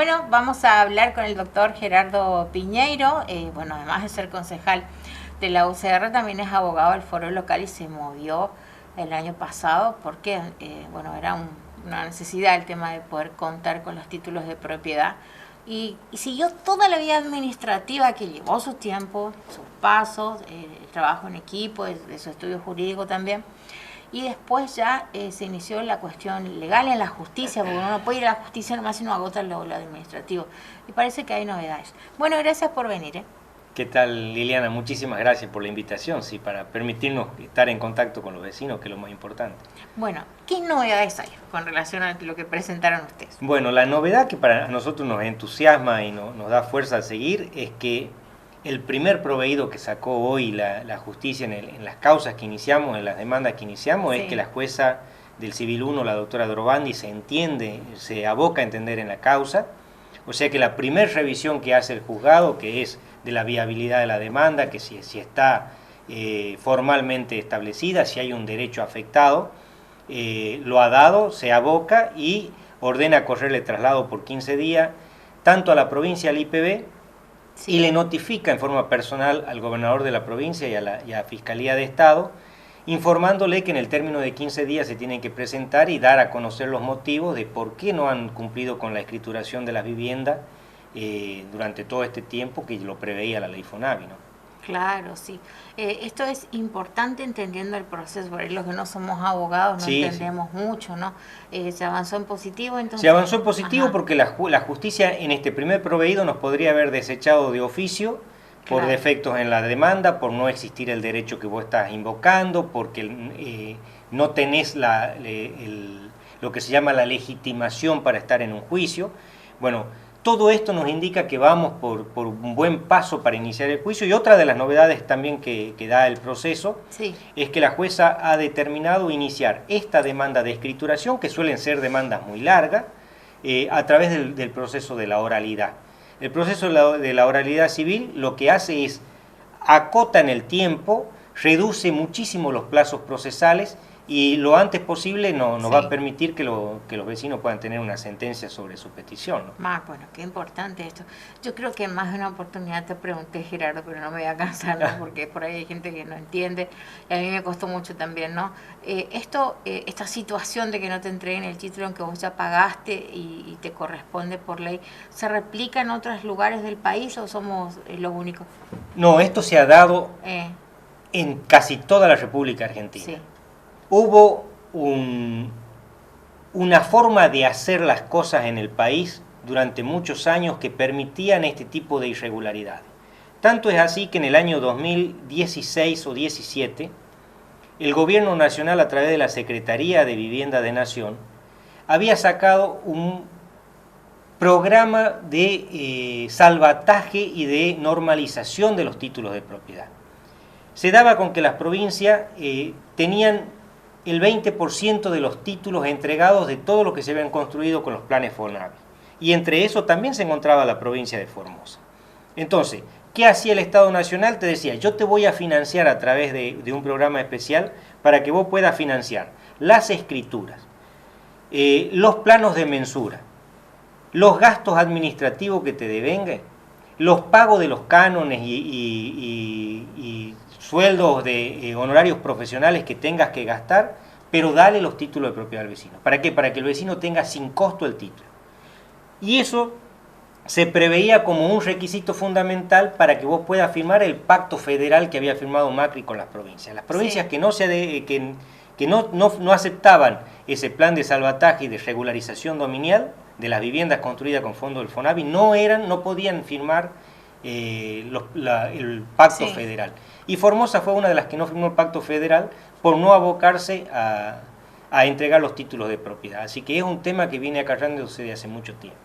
Bueno, vamos a hablar con el doctor Gerardo Piñeiro. Bueno, además de ser concejal de la UCR, también es abogado del Foro Local y se movió el año pasado porque, bueno, era una necesidad el tema de poder contar con los títulos de propiedad. Y siguió toda la vida administrativa que llevó su tiempo, sus pasos, el trabajo en equipo, de su estudio jurídico también. Y después ya se inició la cuestión legal en la justicia, porque uno no puede ir a la justicia nomás si no agota lo administrativo. Y parece que hay novedades. Bueno, gracias por venir. ¿Qué tal, Liliana? Muchísimas gracias por la invitación, sí, para permitirnos estar en contacto con los vecinos, que es lo más importante. Bueno, ¿qué novedades hay con relación a lo que presentaron ustedes? Bueno, la novedad que para nosotros nos entusiasma y nos da fuerza a seguir es que el primer proveído que sacó hoy la justicia en las causas que iniciamos, en las demandas que iniciamos, sí, es que la jueza del Civil 1, la doctora Drobandi, se aboca a entender en la causa. O sea que la primera revisión que hace el juzgado, que es de la viabilidad de la demanda, que si está formalmente establecida, si hay un derecho afectado, lo ha dado, se aboca y ordena correrle traslado por 15 días, tanto a la provincia, al IPB, sí, y le notifica en forma personal al gobernador de la provincia y a la Fiscalía de Estado, informándole que en el término de 15 días se tienen que presentar y dar a conocer los motivos de por qué no han cumplido con la escrituración de las viviendas durante todo este tiempo que lo preveía la ley FONAVI, ¿no? Claro, sí. Esto es importante entendiendo el proceso, por ahí los que no somos abogados no entendemos mucho, ¿no? Se avanzó en positivo, entonces... Se avanzó en positivo porque la justicia en este primer proveído nos podría haber desechado de oficio por defectos en la demanda, por no existir el derecho que vos estás invocando, porque no tenés lo que se llama la legitimación para estar en un juicio. Bueno, todo esto nos indica que vamos por un buen paso para iniciar el juicio, y otra de las novedades también que da el proceso es que la jueza ha determinado iniciar esta demanda de escrituración, que suelen ser demandas muy largas, a través del proceso de la oralidad. El proceso de la oralidad civil lo que hace es acota en el tiempo, reduce muchísimo los plazos procesales y lo antes posible nos va a permitir que los vecinos puedan tener una sentencia sobre su petición, ¿no? Bueno, qué importante esto. Yo creo que en más de una oportunidad te pregunté, Gerardo, pero no me voy a cansar, ¿no? Porque por ahí hay gente que no entiende y a mí me costó mucho también, ¿no? Esta situación de que no te entreguen el título aunque vos ya pagaste y te corresponde por ley, ¿se replica en otros lugares del país o somos los únicos? No, esto se ha dado en casi toda la República Argentina. Sí. Hubo una forma de hacer las cosas en el país durante muchos años que permitían este tipo de irregularidades. Tanto es así que en el año 2016 o 17, el Gobierno Nacional, a través de la Secretaría de Vivienda de Nación, había sacado un programa de salvataje y de normalización de los títulos de propiedad. Se daba con que las provincias tenían el 20% de los títulos entregados de todo lo que se habían construido con los planes FONAVI. Y entre eso también se encontraba la provincia de Formosa. Entonces, ¿qué hacía el Estado Nacional? Te decía, yo te voy a financiar a través de un programa especial para que vos puedas financiar las escrituras, los planos de mensura, los gastos administrativos que te devengan, los pagos de los cánones y sueldos de honorarios profesionales que tengas que gastar, pero dale los títulos de propiedad al vecino. ¿Para qué? Para que el vecino tenga sin costo el título. Y eso se preveía como un requisito fundamental para que vos puedas firmar el pacto federal que había firmado Macri con las provincias. Las provincias que no aceptaban ese plan de salvataje y de regularización dominial de las viviendas construidas con fondos del FONAVI no podían firmar el pacto federal. Y Formosa fue una de las que no firmó el pacto federal por no abocarse a entregar los títulos de propiedad. Así que es un tema que viene acarreándose desde hace mucho tiempo.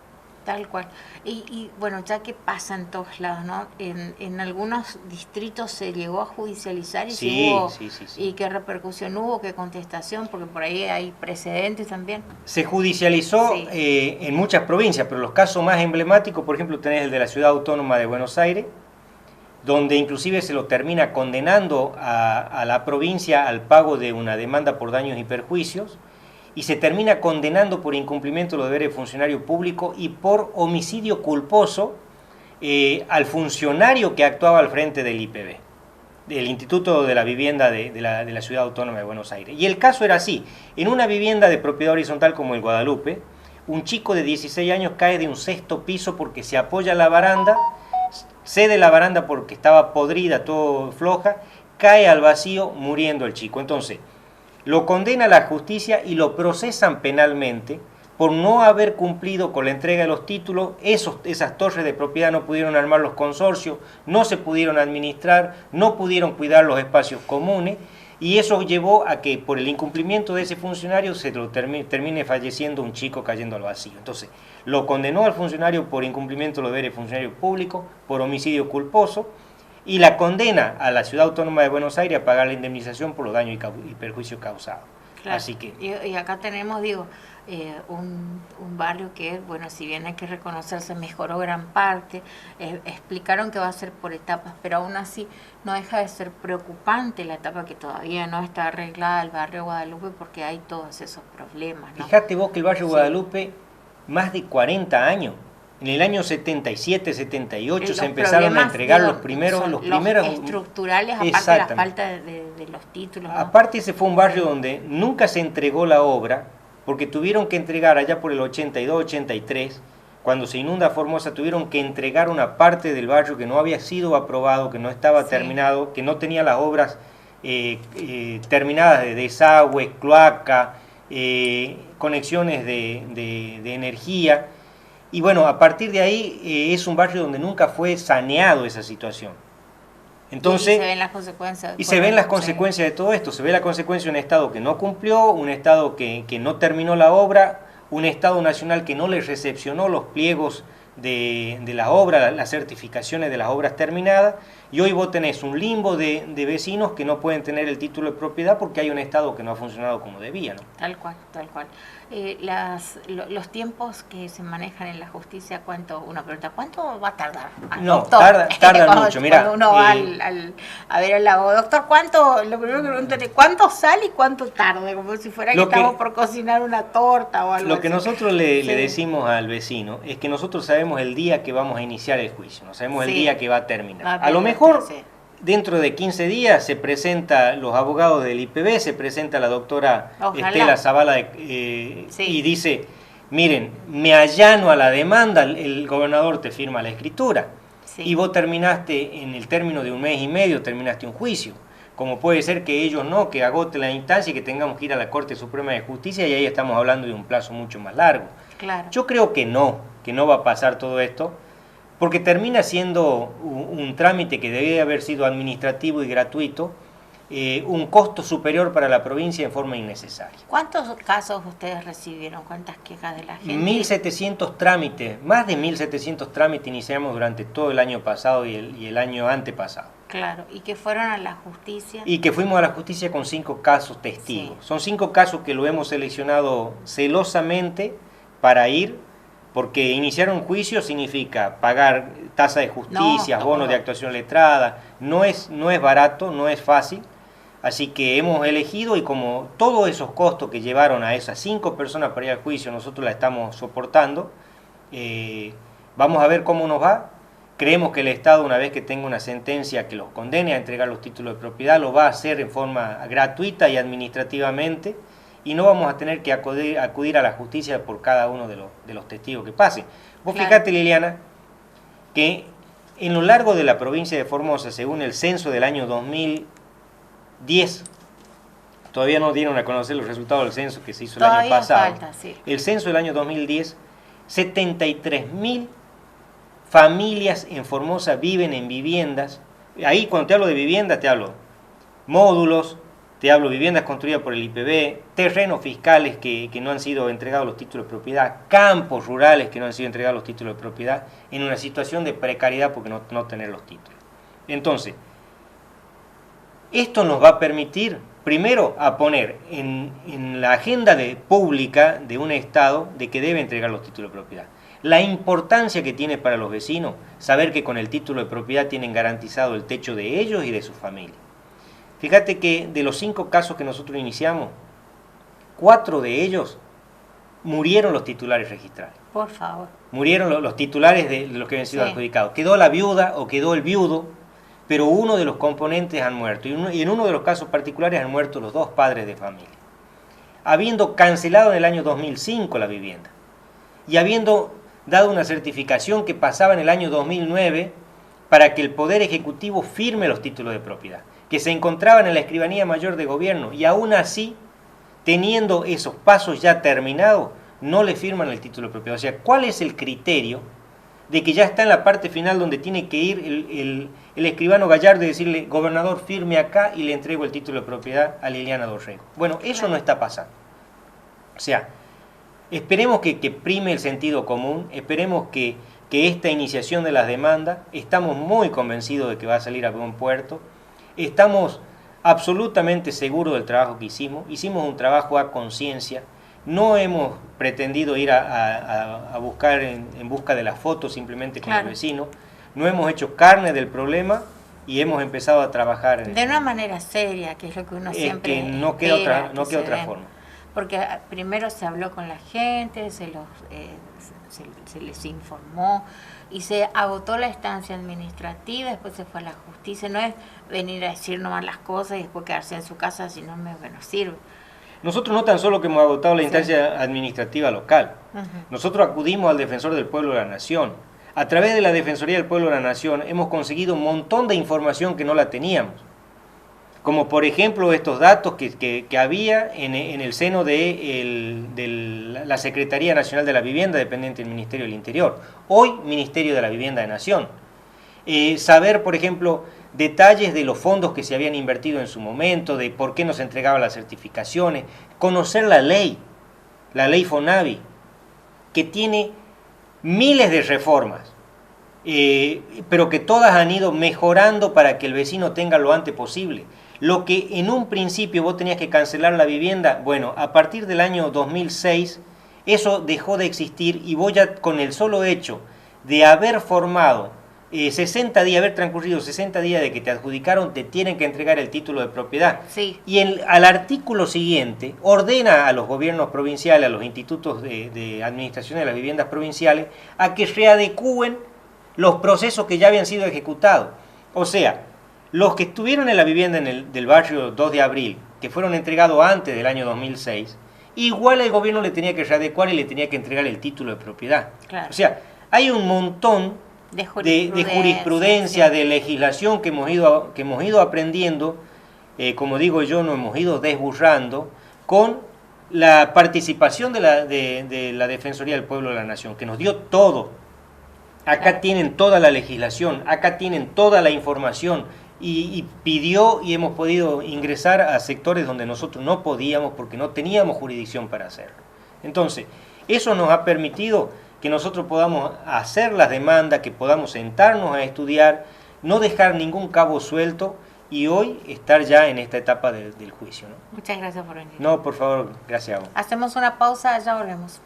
Tal cual. Y bueno, ya que pasa en todos lados, ¿no? En algunos distritos se llegó a judicializar y ¿Y qué repercusión hubo? ¿Qué contestación? Porque por ahí hay precedentes también. Se judicializó en muchas provincias, pero los casos más emblemáticos, por ejemplo, tenés el de la Ciudad Autónoma de Buenos Aires, donde inclusive se lo termina condenando a la provincia al pago de una demanda por daños y perjuicios, y se termina condenando por incumplimiento de los deberes de funcionario público y por homicidio culposo al funcionario que actuaba al frente del IPB, del Instituto de la Vivienda de la Ciudad Autónoma de Buenos Aires. Y el caso era así: en una vivienda de propiedad horizontal como el Guadalupe, un chico de 16 años cae de un sexto piso porque se apoya a la baranda, cede la baranda porque estaba podrida, todo floja, cae al vacío muriendo el chico. Entonces, lo condena la justicia y lo procesan penalmente por no haber cumplido con la entrega de los títulos. Esas torres de propiedad no pudieron armar los consorcios, no se pudieron administrar, no pudieron cuidar los espacios comunes, y eso llevó a que por el incumplimiento de ese funcionario termine falleciendo un chico cayendo al vacío. Entonces, lo condenó al funcionario por incumplimiento de los deberes de funcionario público, por homicidio culposo, y la condena a la Ciudad Autónoma de Buenos Aires a pagar la indemnización por los daños y perjuicios causados. Claro. Así que... y acá tenemos, digo, un barrio que, bueno, si bien hay que reconocerse, mejoró gran parte, explicaron que va a ser por etapas, pero aún así no deja de ser preocupante la etapa que todavía no está arreglada el barrio Guadalupe, porque hay todos esos problemas, ¿no? Fíjate vos que el barrio Guadalupe, más de 40 años, en el año 77, 78 se empezaron a entregar los primeros estructurales, aparte de la falta de los títulos, ¿no? Aparte, ese fue un barrio donde nunca se entregó la obra, porque tuvieron que entregar allá por el 82, 83, cuando se inunda Formosa, tuvieron que entregar una parte del barrio que no había sido aprobado, que no estaba terminado, que no tenía las obras terminadas de desagüe, cloaca, conexiones de energía. Y bueno, a partir de ahí es un barrio donde nunca fue saneado esa situación. Entonces, y se ven las consecuencias. Y se ven las consecuencias de todo esto. Se ve la consecuencia de un Estado que no cumplió, un Estado que no terminó la obra, un Estado nacional que no le recepcionó los pliegos de las obras, las certificaciones de las obras terminadas, y hoy vos tenés un limbo de vecinos que no pueden tener el título de propiedad porque hay un Estado que no ha funcionado como debía, ¿no? Tal cual, tal cual. Los tiempos que se manejan en la justicia, uno pregunta, ¿cuánto va a tardar? No, tarda mucho, mira. Cuando uno va a ver al abogado, doctor, lo primero que preguntan es, ¿cuánto sale y cuánto tarda? Como si fuera que estamos por cocinar una torta o algo así. Lo que nosotros le decimos al vecino es que nosotros sabemos el día que vamos a iniciar el juicio, no sabemos el día que va a terminar. A lo mejor... Dentro de 15 días se presenta los abogados del IPB, se presenta la doctora Estela Zavala y dice, miren, me allano a la demanda, el gobernador te firma la escritura. Y vos terminaste, en el término de un mes y medio, terminaste un juicio. Como puede ser que ellos no, que agote la instancia y que tengamos que ir a la Corte Suprema de Justicia, y ahí estamos hablando de un plazo mucho más largo. Claro. Yo creo que no va a pasar todo esto, porque termina siendo un trámite que debe haber sido administrativo y gratuito, un costo superior para la provincia en forma innecesaria. ¿Cuántos casos ustedes recibieron? ¿Cuántas quejas de la gente? 1.700 trámites, más de 1.700 trámites iniciamos durante todo el año pasado y el año antepasado. Claro, y que fueron a la justicia. Y que fuimos a la justicia con 5 casos testigos. Sí. Son 5 casos que lo hemos seleccionado celosamente para ir, porque iniciar un juicio significa pagar tasa de justicia, bonos de actuación letrada, no es barato, no es fácil, así que hemos elegido, y como todos esos costos que llevaron a esas 5 personas para ir al juicio nosotros la estamos soportando, vamos a ver cómo nos va. Creemos que el Estado, una vez que tenga una sentencia que los condene a entregar los títulos de propiedad, lo va a hacer en forma gratuita y administrativamente, y no vamos a tener que acudir a la justicia por cada uno de los testigos que pasen. Vos fijate, Liliana, que en lo largo de la provincia de Formosa, según el censo del año 2010, todavía no dieron a conocer los resultados del censo que se hizo el año pasado. Falta, sí. El censo del año 2010, 73.000 familias en Formosa viven en viviendas. Ahí cuando te hablo de viviendas, te hablo módulos, te hablo de viviendas construidas por el IPB, terrenos fiscales que no han sido entregados los títulos de propiedad, campos rurales que no han sido entregados los títulos de propiedad, en una situación de precariedad porque no tener los títulos. Entonces, esto nos va a permitir, primero, a poner en la agenda pública de un Estado de que debe entregar los títulos de propiedad. La importancia que tiene para los vecinos saber que con el título de propiedad tienen garantizado el techo de ellos y de su familia. Fíjate que de los 5 casos que nosotros iniciamos, 4 de ellos murieron los titulares registrales. Por favor. Murieron los titulares de los que habían sido adjudicados. Quedó la viuda o quedó el viudo, pero uno de los componentes han muerto. Y en uno de los casos particulares han muerto los 2 padres de familia. Habiendo cancelado en el año 2005 la vivienda y habiendo dado una certificación que pasaba en el año 2009 para que el Poder Ejecutivo firme los títulos de propiedad, que se encontraban en la Escribanía Mayor de Gobierno, y aún así, teniendo esos pasos ya terminados, no le firman el título de propiedad. O sea, ¿cuál es el criterio de que ya está en la parte final donde tiene que ir el escribano Gallardo y decirle, gobernador, firme acá y le entrego el título de propiedad a Liliana Dorrego? Bueno, eso no está pasando. O sea, esperemos que prime el sentido común, esperemos que esta iniciación de las demandas, estamos muy convencidos de que va a salir a buen puerto, estamos absolutamente seguros del trabajo que hicimos un trabajo a conciencia, no hemos pretendido ir a buscar en busca de las fotos simplemente con el vecino, no hemos hecho carne del problema y hemos empezado a trabajar de una manera seria, que es lo que uno siempre que no queda otra forma. Porque primero se habló con la gente, se les informó y se agotó la instancia administrativa, después se fue a la justicia. No es venir a decir nomás las cosas y después quedarse en su casa si no me sirve. Nosotros no tan solo que hemos agotado la instancia administrativa local, nosotros acudimos al Defensor del Pueblo de la Nación. A través de la Defensoría del Pueblo de la Nación hemos conseguido un montón de información que no la teníamos. Como por ejemplo estos datos que había en el seno de la Secretaría Nacional de la Vivienda, dependiente del Ministerio del Interior, hoy Ministerio de la Vivienda de Nación. Saber, por ejemplo, detalles de los fondos que se habían invertido en su momento, de por qué no se entregaban las certificaciones, conocer la ley FONAVI, que tiene miles de reformas, pero que todas han ido mejorando para que el vecino tenga lo antes posible. Lo que en un principio vos tenías que cancelar la vivienda, bueno, a partir del año 2006 eso dejó de existir y vos ya con el solo hecho de haber formado 60 días, haber transcurrido 60 días de que te adjudicaron, te tienen que entregar el título de propiedad. Sí. Y al artículo siguiente ordena a los gobiernos provinciales, a los institutos de administración de las viviendas provinciales, a que readecúen los procesos que ya habían sido ejecutados. O sea, los que estuvieron en la vivienda del barrio 2 de abril, que fueron entregados antes del año 2006, igual el gobierno le tenía que readecuar y le tenía que entregar el título de propiedad. Claro. O sea, hay un montón de jurisprudencia, de legislación que hemos ido aprendiendo, como digo yo, nos hemos ido desburrando con la participación de la Defensoría del Pueblo de la Nación, que nos dio todo. Acá tienen toda la legislación, acá tienen toda la información, y pidió y hemos podido ingresar a sectores donde nosotros no podíamos porque no teníamos jurisdicción para hacerlo. Entonces, eso nos ha permitido que nosotros podamos hacer las demandas, que podamos sentarnos a estudiar, no dejar ningún cabo suelto y hoy estar ya en esta etapa del juicio, ¿no? Muchas gracias por venir. No, por favor, gracias a vos. Hacemos una pausa, ya volvemos.